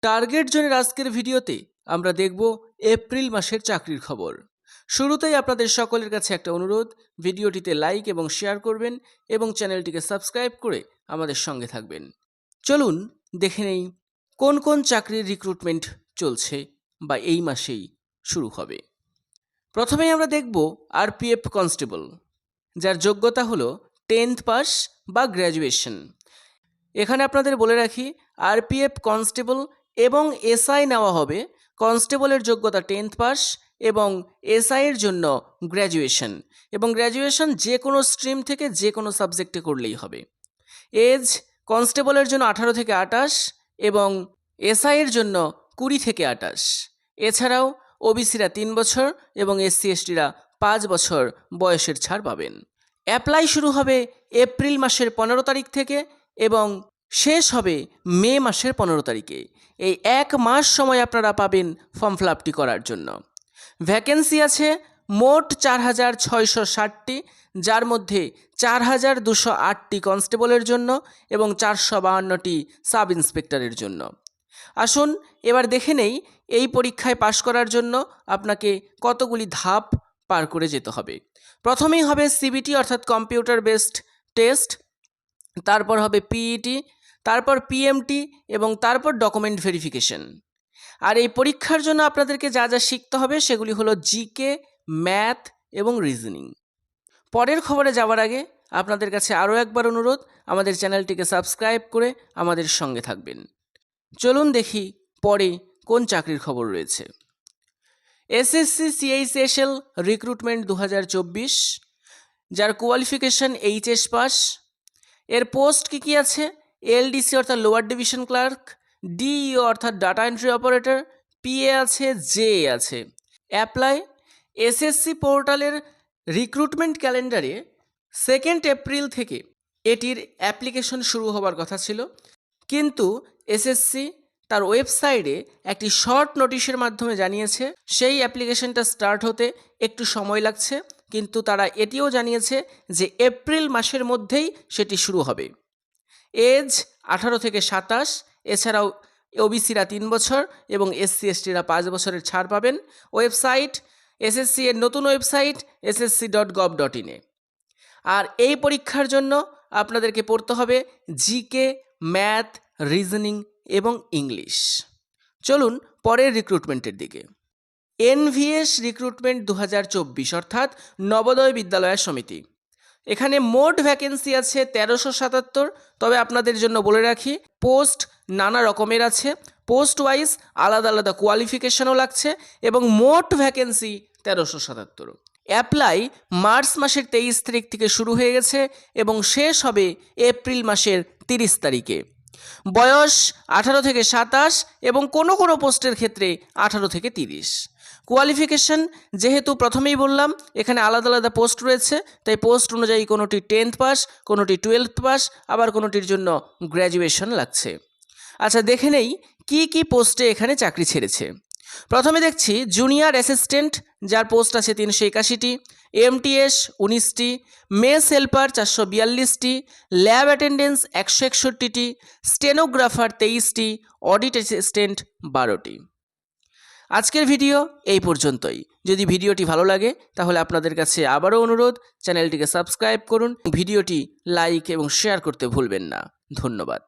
Target জোনের আজকের ভিডিওতে আমরা দেখব এপ্রিল মাসের চাকরির খবর। শুরুতেই আপনাদের সকলের কাছে একটা অনুরোধ, ভিডিওটিতে লাইক এবং শেয়ার করবেন এবং চ্যানেলটিকে সাবস্ক্রাইব করে আমাদের সঙ্গে থাকবেন। চলুন দেখে নেই কোন কোন চাকরির রিক্রুটমেন্ট চলছে বা এই মাসেই শুরু হবে। প্রথমেই আমরা দেখব আরপিএফ কনস্টেবল, যার যোগ্যতা হলো 10th পাস বা গ্র্যাজুয়েশন। এখানে আপনাদের বলে রাখি, আরপিএফ কনস্টেবল এবং এসআই নেওয়া হবে। কনস্টেবলের যোগ্যতা 10th পাস এবং এসআইয়ের জন্য গ্র্যাজুয়েশন, এবং গ্র্যাজুয়েশন যে কোনো স্ট্রিম থেকে যে কোনো সাবজেক্টে করলেই হবে। এজ কনস্টেবলের জন্য 18 থেকে 28 এবং এসআইয়ের জন্য 20 থেকে 28। এছাড়াও ওবিসিরা 3 বছর এবং এসসি এসটিরা 5 বছর বয়সের ছাড় পাবেন। অ্যাপ্লাই শুরু হবে এপ্রিল মাসের 15 তারিখ থেকে এবং শেষ হবে মে মাসের 15 তারিখে। এই এক মাস সময় আপনারা পাবেন ফর্ম ফিল আপটি করার জন্য। ভ্যাকেন্সি আছে মোট 4660টি, যার মধ্যে 4208টি কনস্টেবলের জন্য এবং 452টি সাব ইন্সপেক্টরের জন্য। আসুন এবার দেখে নেই এই পরীক্ষায় পাশ করার জন্য আপনাকে কতগুলি ধাপ পার করে যেতে হবে। প্রথমেই হবে সিবিটি অর্থাৎ কম্পিউটার বেসড টেস্ট, তারপর হবে পিইটি, তারপর পিএমটি এবং তারপর ডকুমেন্ট ভেরিফিকেশন। আর এই পরীক্ষার জন্য আপনাদেরকে যা যা শিখতে হবে সেগুলি হলো জিকে, ম্যাথ এবং রিজনিং। পরের খবরে যাওয়ার আগে আপনাদের কাছে আরও একবার অনুরোধ, আমাদের চ্যানেলটিকে সাবস্ক্রাইব করে আমাদের সঙ্গে থাকবেন। চলুন দেখি পরে কোন চাকরির খবর রয়েছে। এসএসসি সিএইচএসএল রিক্রুটমেন্ট 2024, যার কোয়ালিফিকেশন এইচএস পাস। এর পোস্ট কী আছে? এলডিসি অর্থাৎ লোয়ার ডিভিশন ক্লার্ক, ডিইও অর্থাৎ ডাটা এন্ট্রি অপারেটর, পিএ আছে, জে আছে। অ্যাপ্লাই এসএসসি পোর্টালের রিক্রুটমেন্ট ক্যালেন্ডারে 2 এপ্রিল থেকে এটির অ্যাপ্লিকেশন শুরু হবার কথা ছিল, কিন্তু এসএসসি তার ওয়েবসাইটে একটি শর্ট নোটিশের মাধ্যমে জানিয়েছে সেই অ্যাপ্লিকেশনটা স্টার্ট হতে একটু সময় লাগছে, কিন্তু তারা এটিও জানিয়েছে যে এপ্রিল মাসের মধ্যেই সেটি শুরু হবে। এজ 18 থেকে 27, এছাড়াও ওবিসিরা 3 বছর এবং এসসি এসটিরা 5 বছরের ছাড় পাবেন। ওয়েবসাইট এসএসসি এর নতুন ওয়েবসাইট ssc.gov.in। আর এই পরীক্ষার জন্য আপনাদেরকে পড়তে হবে জিকে, ম্যাথ, রিজনিং এবং ইংলিশ। চলুন পরের রিক্রুটমেন্টের দিকে। এনভিএস রিক্রুটমেন্ট 2024 অর্থাৎ নবোদয় বিদ্যালয় সমিতি। এখানে মোট ভ্যাকেন্সি আছে 1377, তবে আপনাদের জন্য বলে রাখি পোস্ট নানা রকমের আছে, পোস্ট ওয়াইজ আলাদা আলাদা কোয়ালিফিকেশনও লাগছে এবং মোট ভ্যাকেন্সি 1377। অ্যাপ্লাই মার্চ মাসের 23 তারিখ থেকে শুরু হয়ে গেছে এবং শেষ হবে এপ্রিল মাসের 30 তারিখে। বয়স 18 থেকে 27 এবং কোনো কোনো পোস্টের ক্ষেত্রে 18 থেকে 30। কোয়ালিফিকেশন যেহেতু প্রথমেই বললাম এখানে আলাদা আলাদা পোস্ট রয়েছে, তাই পোস্ট অনুযায়ী কোনোটি 10th পাস, কোনোটি 12th পাস, আবার কোনোটির জন্য গ্র্যাজুয়েশন লাগছে। আচ্ছা দেখে নেই কি কি পোস্টে এখানে চাকরি ছেড়েছে। প্রথমে দেখছি জুনিয়র অ্যাসিস্ট্যান্ট, যার পোস্ট আছে 381টি, এমটিএস 19টি, মেস হেল্পার 442টি, ল্যাব অ্যাটেন্ডেন্স 161টি, স্টেনোগ্রাফার 23টি, অডিট অ্যাসিস্ট্যান্ট 12টি। আজকের ভিডিও এই পর্যন্তই। যদি ভিডিওটি ভালো লাগে তাহলে আপনাদের কাছে আবারও অনুরোধ, চ্যানেলটিকে সাবস্ক্রাইব করুন, ভিডিওটি লাইক এবং শেয়ার করতে ভুলবেন না। ধন্যবাদ।